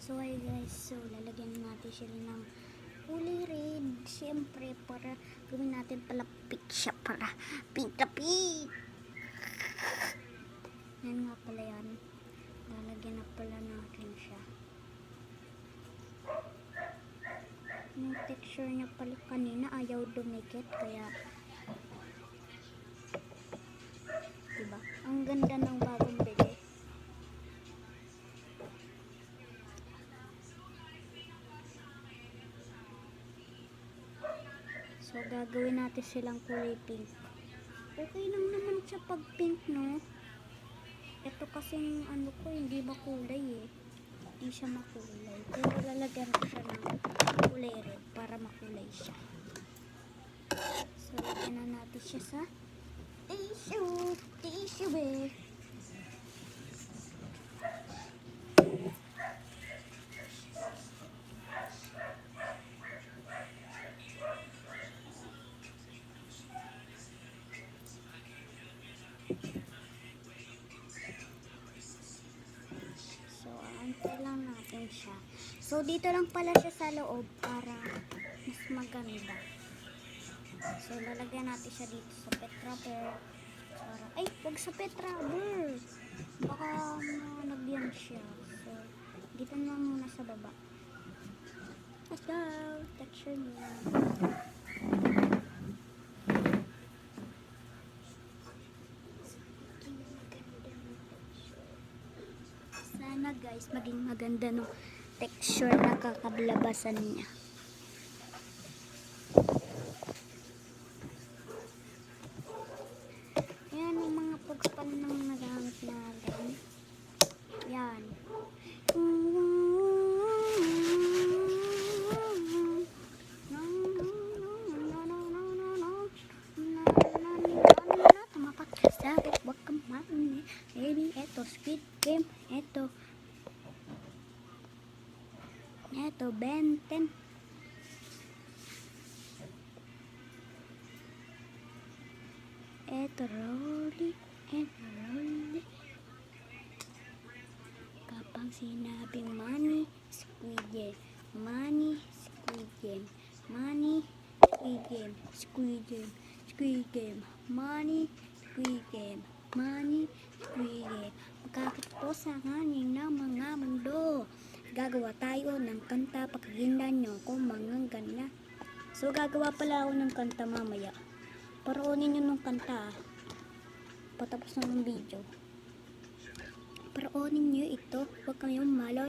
So hi guys, so lalagyan natin sila ng kulay red. Siyempre para gawin natin palapit siya para pink na pink. Yan nga pala yan. Lalagyan na pala natin siya. Yung texture niya pala kanina ayaw dumikit kaya diba? Ang ganda ng bagong bili. So, gagawin natin silang kulay pink. Okay lang naman siya pag pink, no? Ito kasing ano ko, hindi makulay eh. Hindi siya makulay. Pero lalagyan ko siya ng kulay red para makulay siya. So, lagyan na natin siya sa tissue. Tissue eh. So, antay lang natin siya. So, dito lang pala siya sa loob para mas maganda. So, lalagyan natin siya dito sa pet wrapper. Para, ay, wag sa pet wrapper. Baka malagyan siya. So, dito na muna sa baba. Let's go! Texture niya. Sana guys, maging maganda no texture na kakablabasan niya. Ayan yung mga pagspal ng nagamit natin. Yan. Tumapat sabit, wag kang mauni. Maybe eto Squid Game, eto Ben 10. Eto Rolly. Kapag sinabing money, Squid Game. Money, Squid Game. Money, Squid Game. Squid Game. Squid Game. Money, Squid Game. Money, Squid Game. Magkakit po sa hangin ng mga mundo. Gagawa tayo ng kanta pagkagindan nyo kung mga gana. So gagawa pala ako ng kanta mamaya. Paroonin nyo ng kanta patapos ng video. Paroonin nyo ito. Huwag kayong malo.